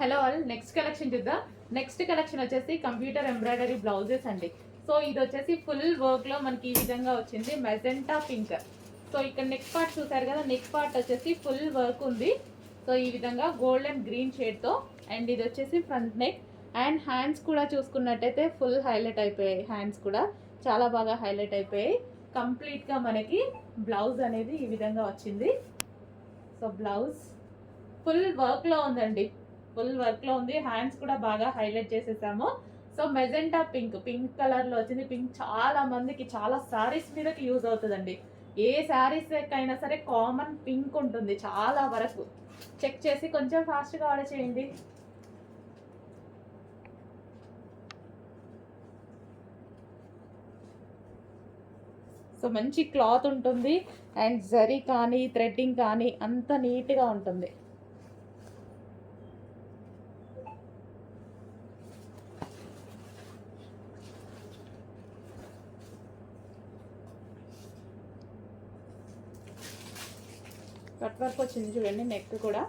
Hello all, next collection చూద్దాం. Next collection వచ్చేసి computer embroidery blouses అండి. సో ఇది వచ్చేసి ఫుల్ వర్క్ లో మనకి ఈ విధంగా వచ్చింది, మెజెంటా పింక్. సో ఇక్కడ నెక్ పార్ట్ చూసారు కదా, నెక్ పార్ట్ వచ్చేసి ఫుల్ వర్క్ ఉంది. సో ఈ విధంగా గోల్డ్ అండ్ గ్రీన్ షేడ్ తో. అండ్ ఇది వచ్చేసి ఫ్రంట్ నెక్. అండ్ హ్యాండ్స్ కూడా చూసుకున్నట్టయితే ఫుల్ హైలైట్ అయిపోయాయి. హ్యాండ్స్ కూడా చాలా బాగా హైలైట్ అయిపోయాయి. కంప్లీట్ గా మనకి బ్లౌజ్ అనేది ఈ విధంగా వచ్చింది. సో బ్లౌజ్ ఫుల్ వర్క్ లో ఉందండి, ఫుల్ వర్క్ లో ఉంది. హ్యాండ్స్ కూడా బాగా హైలైట్ చేసేసాము. So magenta pink, pink colour లో వచ్చింది. పింక్ చాలా మందికి చాలా శారీస్ మీదకి యూజ్ అవుతుందండి. ఏ శారీస్ అయినా సరే కామన్ పింక్ ఉంటుంది చాలా వరకు. చెక్ చేసి కొంచెం ఫాస్ట్ గా ఆర్డర్ చేయండి. సో మంచి క్లాత్ ఉంటుంది. అండ్ జరీ కానీ థ్రెడ్డింగ్ కానీ అంత నీట్గా ఉంటుంది. కట్ వర్క్ వచ్చింది చూడండి, నెక్ కూడా